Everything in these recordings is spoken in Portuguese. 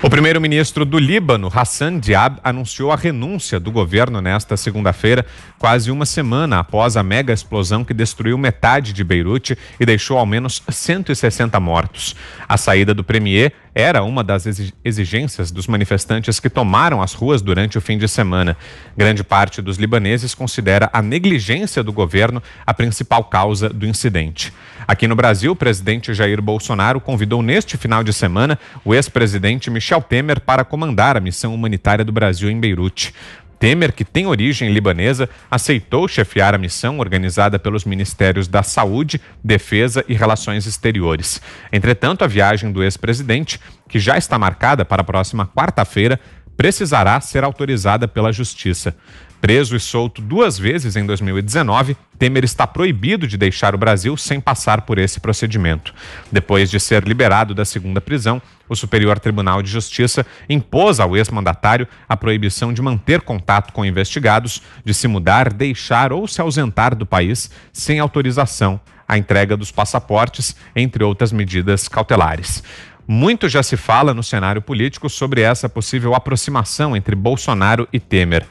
O primeiro-ministro do Líbano, Hassan Diab, anunciou a renúncia do governo nesta segunda-feira, quase uma semana após a mega explosão que destruiu metade de Beirute e deixou ao menos 160 mortos. A saída do premier era uma das exigências dos manifestantes que tomaram as ruas durante o fim de semana. Grande parte dos libaneses considera a negligência do governo a principal causa do incidente. Aqui no Brasil, o presidente Jair Bolsonaro convidou neste final de semana o ex-presidente Michel Temer para comandar a missão humanitária do Brasil em Beirute. Temer, que tem origem libanesa, aceitou chefiar a missão organizada pelos Ministérios da Saúde, Defesa e Relações Exteriores. Entretanto, a viagem do ex-presidente, que já está marcada para a próxima quarta-feira, precisará ser autorizada pela Justiça. Preso e solto 2 vezes em 2019, Temer está proibido de deixar o Brasil sem passar por esse procedimento. Depois de ser liberado da segunda prisão, o Superior Tribunal de Justiça impôs ao ex-mandatário a proibição de manter contato com investigados, de se mudar, deixar ou se ausentar do país sem autorização, a entrega dos passaportes, entre outras medidas cautelares. Muito já se fala no cenário político sobre essa possível aproximação entre Bolsonaro e Temer.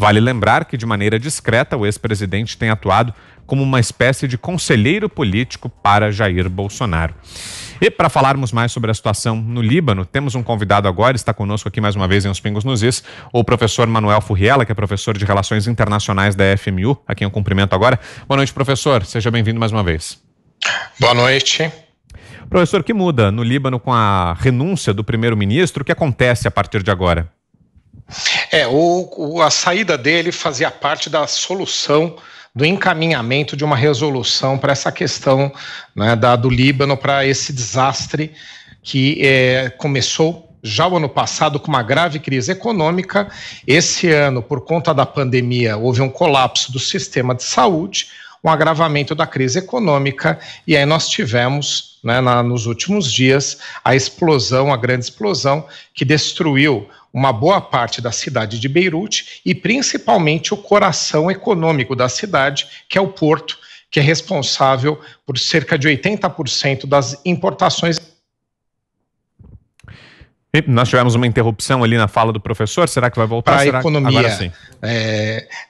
Vale lembrar que, de maneira discreta, o ex-presidente tem atuado como uma espécie de conselheiro político para Jair Bolsonaro. E para falarmos mais sobre a situação no Líbano, temos um convidado agora, está conosco aqui mais uma vez em Os Pingos nos Is, o professor Manuel Furriela, que é professor de Relações Internacionais da FMU, a quem eu cumprimento agora. Boa noite, professor. Seja bem-vindo mais uma vez. Boa noite. Professor, o que muda no Líbano com a renúncia do primeiro-ministro? O que acontece a partir de agora? A saída dele fazia parte da solução do encaminhamento de uma resolução para essa questão, né, do Líbano, para esse desastre que começou já o ano passado com uma grave crise econômica. Esse ano, por conta da pandemia, houve um colapso do sistema de saúde, um agravamento da crise econômica, e aí nós tivemos, né, nos últimos dias, a grande explosão que destruiu uma boa parte da cidade de Beirute e principalmente o coração econômico da cidade, que é o porto, que é responsável por cerca de 80% das importações. E nós tivemos uma interrupção ali na fala do professor, será que vai voltar? Para a economia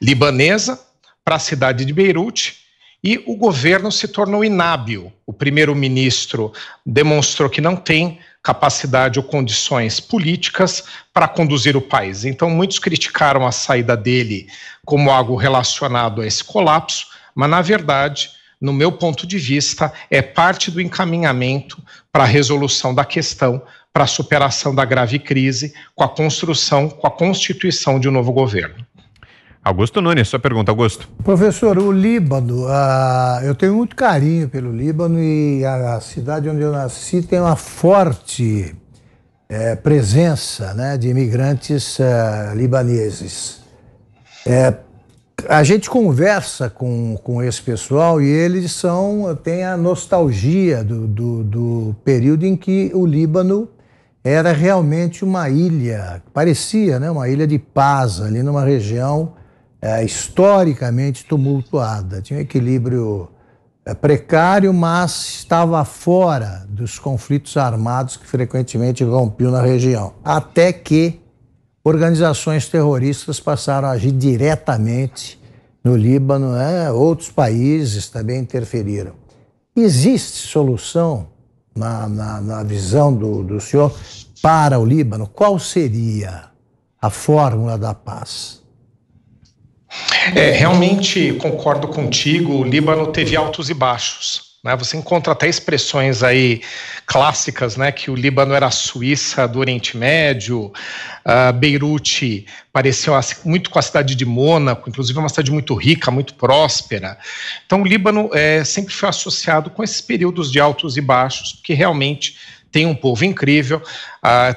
libanesa, para a cidade de Beirute, e o governo se tornou inábil. O primeiro-ministro demonstrou que não tem capacidade ou condições políticas para conduzir o país. Então, muitos criticaram a saída dele como algo relacionado a esse colapso, mas, na verdade, no meu ponto de vista, é parte do encaminhamento para a resolução da questão, para a superação da grave crise, com a constituição de um novo governo. Augusto Nunes, sua pergunta, Augusto. Professor, o Líbano, eu tenho muito carinho pelo Líbano e a cidade onde eu nasci tem uma forte presença, né, de imigrantes libaneses. A gente conversa com esse pessoal e eles têm a nostalgia do período em que o Líbano era realmente uma ilha, parecia, né, uma ilha de paz ali numa região historicamente tumultuada. Tinha um equilíbrio precário, mas estava fora dos conflitos armados que frequentemente rompiam na região. Até que organizações terroristas passaram a agir diretamente no Líbano, outros países também interferiram. Existe solução, na visão do senhor, para o Líbano? Qual seria a fórmula da paz? Realmente concordo contigo, o Líbano teve altos e baixos, né? Você encontra até expressões aí clássicas, né, que o Líbano era a Suíça do Oriente Médio, Beirute pareceu muito com a cidade de Mônaco, inclusive uma cidade muito rica, muito próspera. Então o Líbano sempre foi associado com esses períodos de altos e baixos, porque realmente tem um povo incrível,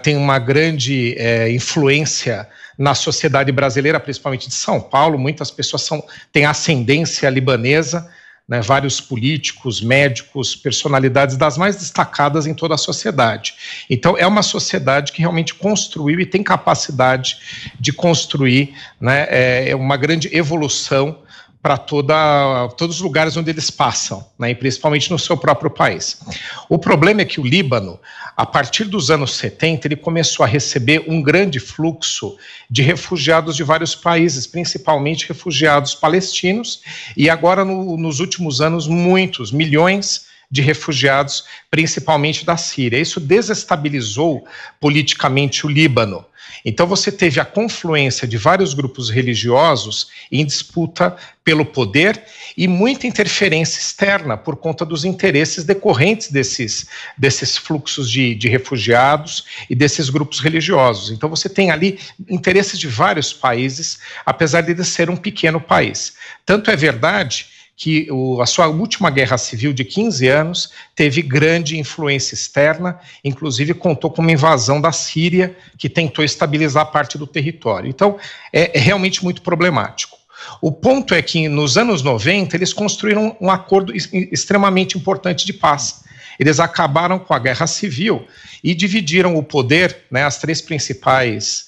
tem uma grande influência na sociedade brasileira, principalmente de São Paulo. Muitas pessoas têm ascendência libanesa, né, vários políticos, médicos, personalidades das mais destacadas em toda a sociedade. Então, é uma sociedade que realmente construiu e tem capacidade de construir, né, uma grande evolução para todos os lugares onde eles passam, né, e principalmente no seu próprio país. O problema é que o Líbano, a partir dos anos 70, ele começou a receber um grande fluxo de refugiados de vários países, principalmente refugiados palestinos, e agora nos últimos anos muitos, milhões de refugiados, principalmente da Síria. Isso desestabilizou politicamente o Líbano. Então você teve a confluência de vários grupos religiosos em disputa pelo poder e muita interferência externa por conta dos interesses decorrentes desses fluxos de refugiados e desses grupos religiosos. Então você tem ali interesses de vários países, apesar de ele ser um pequeno país. Tanto é verdade que a sua última guerra civil de 15 anos teve grande influência externa, inclusive contou com uma invasão da Síria, que tentou estabilizar parte do território. Então, é realmente muito problemático. O ponto é que, nos anos 90, eles construíram um acordo extremamente importante de paz. Eles acabaram com a guerra civil e dividiram o poder, né, as três principais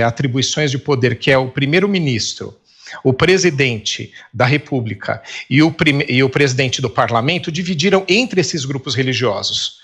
atribuições de poder, que é o primeiro-ministro, o presidente da República e o presidente do parlamento, dividiram entre esses grupos religiosos.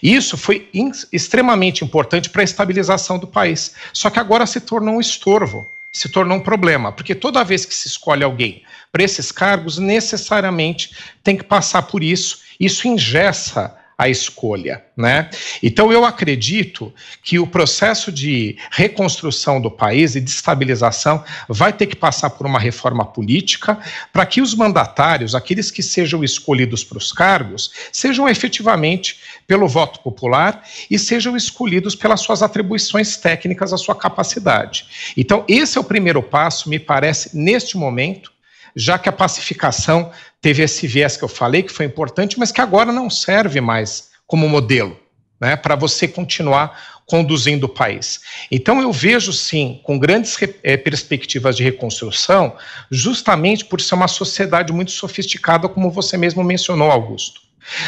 Isso foi extremamente importante para a estabilização do país. Só que agora se tornou um estorvo, se tornou um problema, porque toda vez que se escolhe alguém para esses cargos, necessariamente tem que passar por isso. Isso engessa a escolha, né? Então eu acredito que o processo de reconstrução do país e de estabilização vai ter que passar por uma reforma política para que os mandatários, aqueles que sejam escolhidos para os cargos, sejam efetivamente pelo voto popular e sejam escolhidos pelas suas atribuições técnicas, a sua capacidade. Então esse é o primeiro passo, me parece, neste momento, já que a pacificação teve esse viés que eu falei, que foi importante, mas que agora não serve mais como modelo, né, para você continuar conduzindo o país. Então eu vejo, sim, com grandes perspectivas de reconstrução, justamente por ser uma sociedade muito sofisticada, como você mesmo mencionou, Augusto.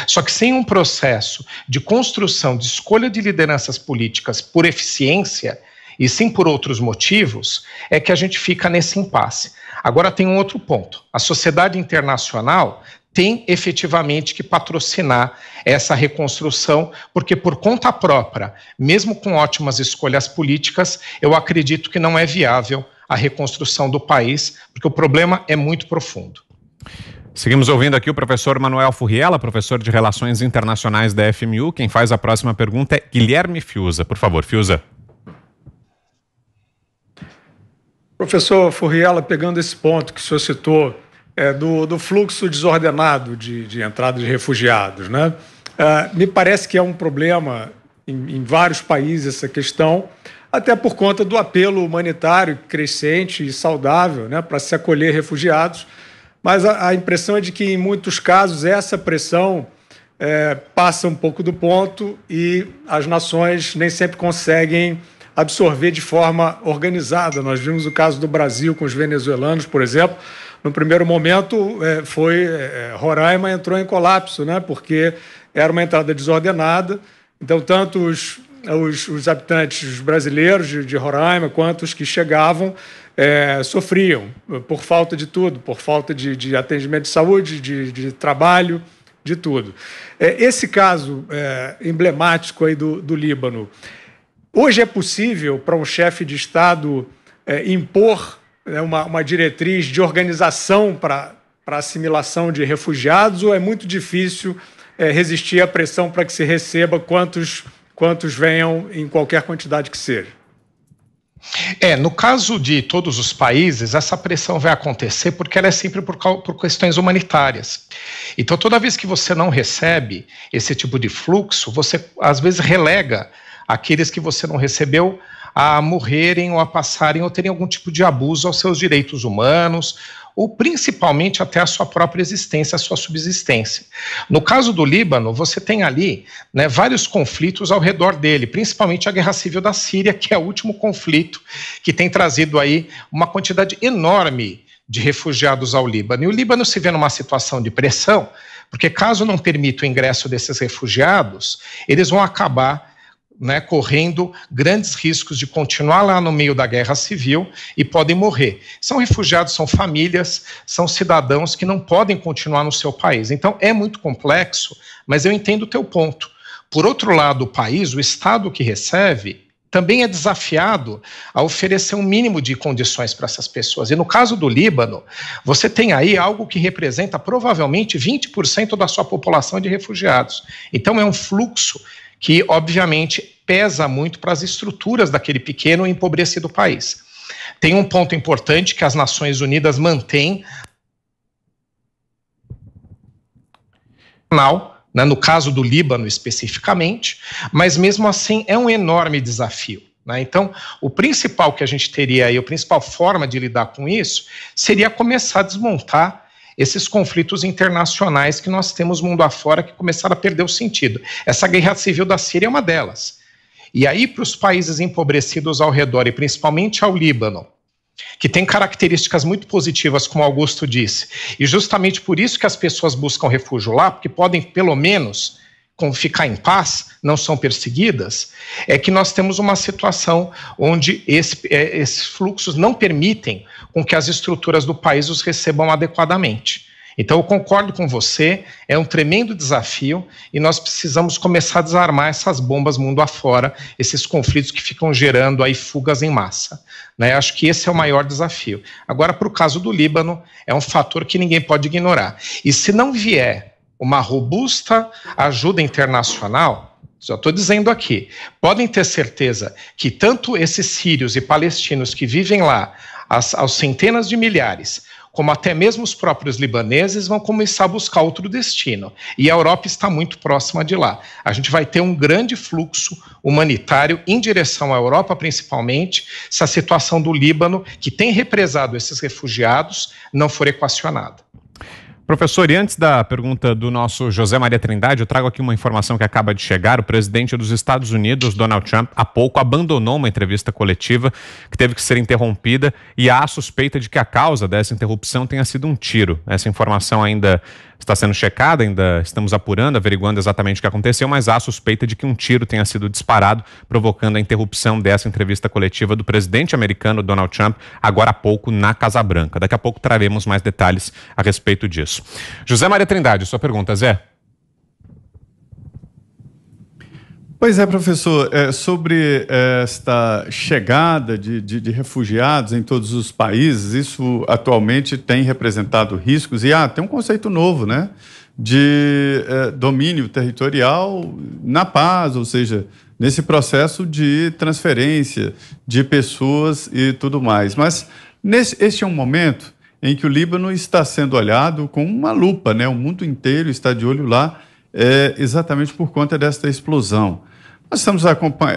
Só que sem um processo de construção, de escolha de lideranças políticas por eficiência, e sim por outros motivos, é que a gente fica nesse impasse. Agora tem um outro ponto. A sociedade internacional tem efetivamente que patrocinar essa reconstrução, porque por conta própria, mesmo com ótimas escolhas políticas, eu acredito que não é viável a reconstrução do país, porque o problema é muito profundo. Seguimos ouvindo aqui o professor Manuel Furriela, professor de Relações Internacionais da FMU. Quem faz a próxima pergunta é Guilherme Fiuza. Por favor, Fiuza. Professor Furriela, pegando esse ponto que o senhor citou, do fluxo desordenado de entrada de refugiados, né? Me parece que é um problema em vários países essa questão, até por conta do apelo humanitário crescente e saudável, né, para se acolher refugiados, mas a impressão é de que, em muitos casos, essa pressão passa um pouco do ponto e as nações nem sempre conseguem absorver de forma organizada. Nós vimos o caso do Brasil com os venezuelanos, por exemplo. No primeiro momento, Roraima entrou em colapso, né, porque era uma entrada desordenada. Então, tanto os habitantes brasileiros de Roraima quanto os que chegavam sofriam por falta de tudo, por falta de atendimento de saúde, de trabalho, de tudo. Esse caso emblemático aí do Líbano, hoje é possível para um chefe de Estado impor uma diretriz de organização para assimilação de refugiados, ou é muito difícil resistir à pressão para que se receba quantos venham em qualquer quantidade que seja? No caso de todos os países, essa pressão vai acontecer porque ela é sempre por questões humanitárias. Então, toda vez que você não recebe esse tipo de fluxo, você às vezes relega aqueles que você não recebeu a morrerem ou a passarem ou terem algum tipo de abuso aos seus direitos humanos, ou principalmente até a sua própria existência, a sua subsistência. No caso do Líbano, você tem ali, né, vários conflitos ao redor dele, principalmente a Guerra Civil da Síria, que é o último conflito que tem trazido aí uma quantidade enorme de refugiados ao Líbano. E o Líbano se vê numa situação de pressão, porque caso não permita o ingresso desses refugiados, eles vão acabar né, correndo grandes riscos de continuar lá no meio da guerra civil e podem morrer. São refugiados, são famílias, são cidadãos que não podem continuar no seu país. Então é muito complexo, mas eu entendo o teu ponto. Por outro lado, o país, o Estado que recebe, também é desafiado a oferecer um mínimo de condições para essas pessoas. E no caso do Líbano, você tem aí algo que representa provavelmente 20% da sua população de refugiados. Então é um fluxo que, obviamente, pesa muito para as estruturas daquele pequeno e empobrecido país. Tem um ponto importante que as Nações Unidas mantêm, né, no caso do Líbano especificamente, mas mesmo assim é um enorme desafio, né? Então, o principal que a gente teria aí, a principal forma de lidar com isso, seria começar a desmontar esses conflitos internacionais que nós temos mundo afora que começaram a perder o sentido. Essa guerra civil da Síria é uma delas. E aí, para os países empobrecidos ao redor, e principalmente ao Líbano, que tem características muito positivas, como Augusto disse, e justamente por isso que as pessoas buscam refúgio lá, porque podem, pelo menos, ficar em paz, não são perseguidas, é que nós temos uma situação onde esses fluxos não permitem com que as estruturas do país os recebam adequadamente. Então eu concordo com você, é um tremendo desafio e nós precisamos começar a desarmar essas bombas mundo afora, esses conflitos que ficam gerando aí fugas em massa, né? Acho que esse é o maior desafio. Agora, para o caso do Líbano, é um fator que ninguém pode ignorar. E se não vier uma robusta ajuda internacional, já estou dizendo aqui, podem ter certeza que tanto esses sírios e palestinos que vivem lá, aos centenas de milhares, como até mesmo os próprios libaneses vão começar a buscar outro destino. E a Europa está muito próxima de lá. A gente vai ter um grande fluxo humanitário em direção à Europa, principalmente, se a situação do Líbano, que tem represado esses refugiados, não for equacionada. Professor, e antes da pergunta do nosso José Maria Trindade, eu trago aqui uma informação que acaba de chegar. O presidente dos Estados Unidos, Donald Trump, há pouco abandonou uma entrevista coletiva que teve que ser interrompida e há a suspeita de que a causa dessa interrupção tenha sido um tiro. Essa informação ainda está sendo checada, ainda estamos apurando, averiguando exatamente o que aconteceu, mas há a suspeita de que um tiro tenha sido disparado, provocando a interrupção dessa entrevista coletiva do presidente americano, Donald Trump, agora há pouco na Casa Branca. Daqui a pouco traremos mais detalhes a respeito disso. José Maria Trindade, sua pergunta, Zé. Pois é, professor, sobre esta chegada de refugiados em todos os países, isso atualmente tem representado riscos e tem um conceito novo, né, de domínio territorial na paz, ou seja, nesse processo de transferência de pessoas e tudo mais. Mas este é um momento em que o Líbano está sendo olhado com uma lupa, né, o mundo inteiro está de olho lá, exatamente por conta desta explosão.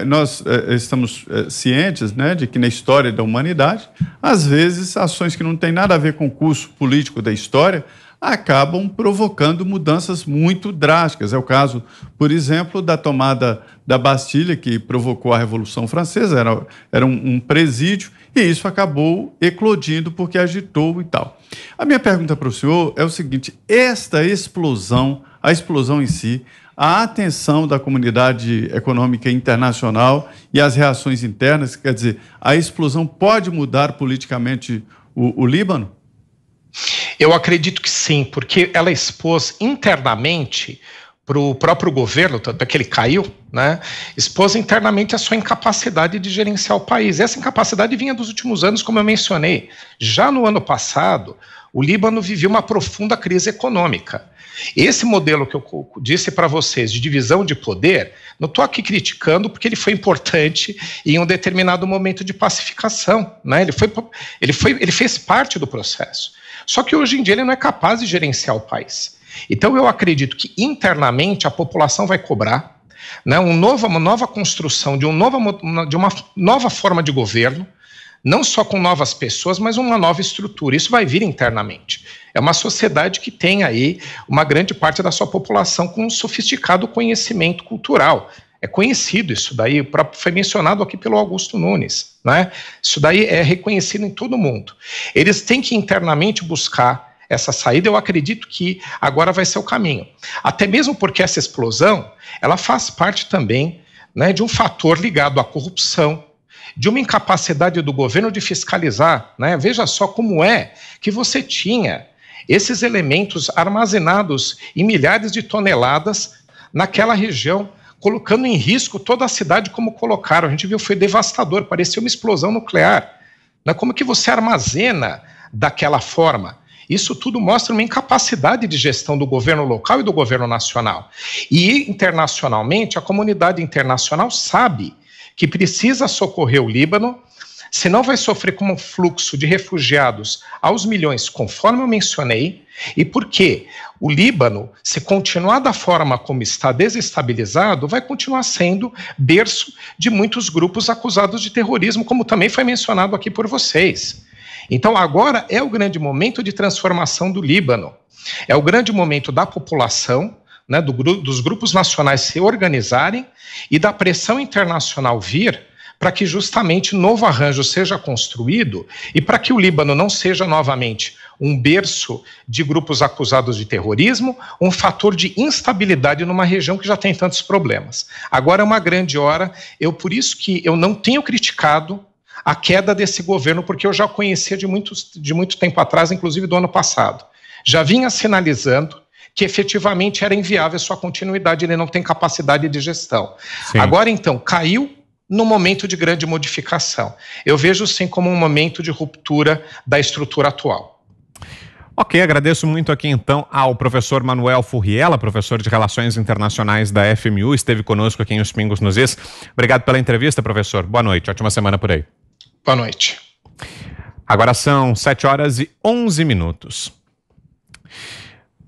Nós estamos cientes, né, de que na história da humanidade, às vezes, ações que não têm nada a ver com o curso político da história acabam provocando mudanças muito drásticas. É o caso, por exemplo, da tomada da Bastilha, que provocou a Revolução Francesa, era um presídio, e isso acabou eclodindo porque agitou e tal. A minha pergunta para o senhor é o seguinte: esta explosão, a explosão em si, a atenção da comunidade econômica internacional e as reações internas, quer dizer, a explosão pode mudar politicamente o Líbano? Eu acredito que sim, porque ela expôs internamente para o próprio governo, tanto é que ele caiu, né, expôs internamente a sua incapacidade de gerenciar o país. Essa incapacidade vinha dos últimos anos, como eu mencionei. Já no ano passado, o Líbano vivia uma profunda crise econômica. Esse modelo que eu disse para vocês de divisão de poder, não estou aqui criticando porque ele foi importante em um determinado momento de pacificação, né? Ele fez parte do processo. Só que hoje em dia ele não é capaz de gerenciar o país. Então eu acredito que internamente a população vai cobrar, né, uma nova construção de uma nova forma de governo, não só com novas pessoas, mas uma nova estrutura. Isso vai vir internamente. É uma sociedade que tem aí uma grande parte da sua população com um sofisticado conhecimento cultural. É conhecido isso daí, foi mencionado aqui pelo Augusto Nunes, né? Isso daí é reconhecido em todo mundo. Eles têm que internamente buscar essa saída. Eu acredito que agora vai ser o caminho. Até mesmo porque essa explosão, ela faz parte também, né, de um fator ligado à corrupção, de uma incapacidade do governo de fiscalizar, né? Veja só como é que você tinha esses elementos armazenados em milhares de toneladas naquela região, colocando em risco toda a cidade como colocaram. A gente viu, foi devastador, parecia uma explosão nuclear. Né? Como que você armazena daquela forma? Isso tudo mostra uma incapacidade de gestão do governo local e do governo nacional. E internacionalmente, a comunidade internacional sabe que precisa socorrer o Líbano, senão vai sofrer com um fluxo de refugiados aos milhões, conforme eu mencionei, e porque o Líbano, se continuar da forma como está desestabilizado, vai continuar sendo berço de muitos grupos acusados de terrorismo, como também foi mencionado aqui por vocês. Então agora é o grande momento de transformação do Líbano, é o grande momento da população, né, dos grupos nacionais se organizarem e da pressão internacional vir para que justamente novo arranjo seja construído e para que o Líbano não seja novamente um berço de grupos acusados de terrorismo, um fator de instabilidade numa região que já tem tantos problemas. Agora é uma grande hora, por isso que eu não tenho criticado a queda desse governo, porque eu já o conhecia de muito tempo atrás, inclusive do ano passado. Já vinha sinalizando que efetivamente era inviável a sua continuidade, ele não tem capacidade de gestão. Sim. Agora, então, caiu no momento de grande modificação. Eu vejo, sim, como um momento de ruptura da estrutura atual. Ok, agradeço muito aqui, então, ao professor Manuel Furriela, professor de Relações Internacionais da FMU, esteve conosco aqui em Os Pingos nos Is. Obrigado pela entrevista, professor. Boa noite, ótima semana por aí. Boa noite. Agora são 7h11.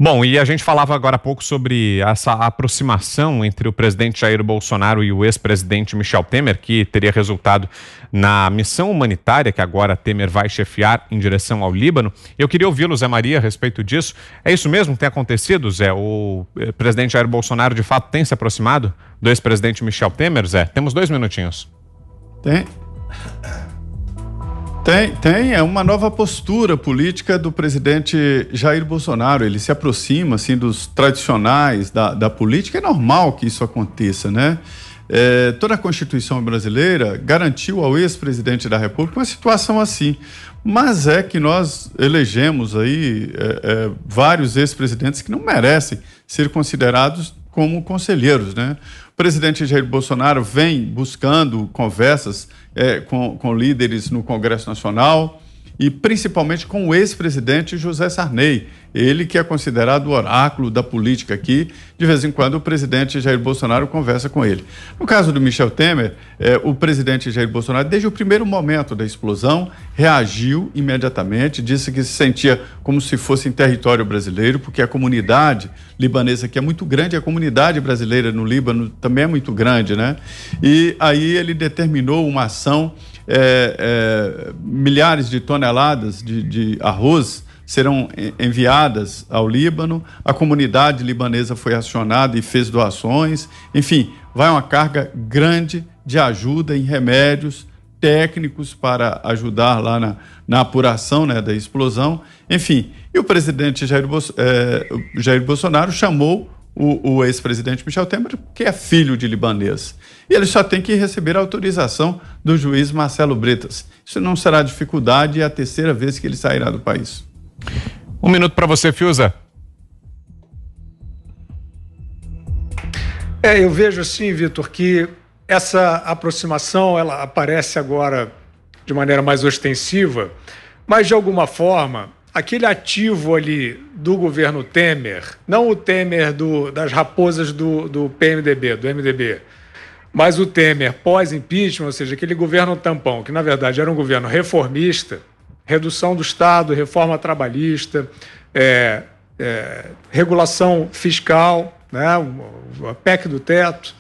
Bom, e a gente falava agora há pouco sobre essa aproximação entre o presidente Jair Bolsonaro e o ex-presidente Michel Temer, que teria resultado na missão humanitária que agora Temer vai chefiar em direção ao Líbano. Eu queria ouvi-lo, Zé Maria, a respeito disso. É isso mesmo que tem acontecido, Zé? O presidente Jair Bolsonaro, de fato, tem se aproximado do ex-presidente Michel Temer, Zé? Temos 2 minutinhos. Tem, é uma nova postura política do presidente Jair Bolsonaro. Ele se aproxima, assim, dos tradicionais da política. É normal que isso aconteça, né? Toda a Constituição brasileira garantiu ao ex-presidente da República uma situação assim. Mas é que nós elegemos aí vários ex-presidentes que não merecem ser considerados como conselheiros, né? O presidente Jair Bolsonaro vem buscando conversas com líderes no Congresso Nacional e principalmente com o ex-presidente José Sarney, ele que é considerado o oráculo da política aqui. De vez em quando o presidente Jair Bolsonaro conversa com ele. No caso do Michel Temer, o presidente Jair Bolsonaro, desde o primeiro momento da explosão, reagiu imediatamente, disse que se sentia como se fosse em território brasileiro, porque a comunidade libanesa, que é muito grande, a comunidade brasileira no Líbano também é muito grande, né? E aí ele determinou uma ação, milhares de toneladas de arroz serão enviadas ao Líbano, a comunidade libanesa foi acionada e fez doações, enfim, vai uma carga grande de ajuda em remédios técnicos para ajudar lá na apuração, né, da explosão, enfim. E o presidente Jair Bolsonaro chamou o ex-presidente Michel Temer, que é filho de libanês. E ele só tem que receber a autorização do juiz Marcelo Bretas. Isso não será dificuldade, é a 3ª vez que ele sairá do país. 1 minuto para você, Fiuza. Eu vejo assim, Vitor, que essa aproximação ela aparece agora de maneira mais ostensiva, mas de alguma forma aquele ativo ali do governo Temer, não o Temer das raposas do PMDB, do MDB, mas o Temer pós-impeachment, ou seja, aquele governo tampão, que na verdade era um governo reformista, redução do Estado, reforma trabalhista, regulação fiscal, né, a PEC do teto,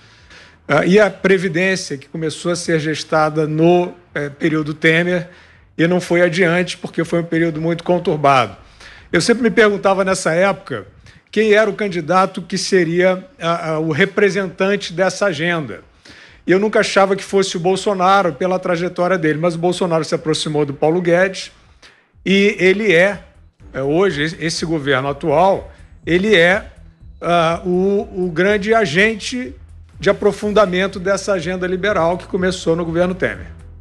e a Previdência, que começou a ser gestada no período Temer e não foi adiante porque foi um período muito conturbado. Eu sempre me perguntava nessa época quem era o candidato que seria o representante dessa agenda. E eu nunca achava que fosse o Bolsonaro pela trajetória dele, mas o Bolsonaro se aproximou do Paulo Guedes e ele hoje, esse governo atual, ele é o grande agente de aprofundamento dessa agenda liberal que começou no governo Temer.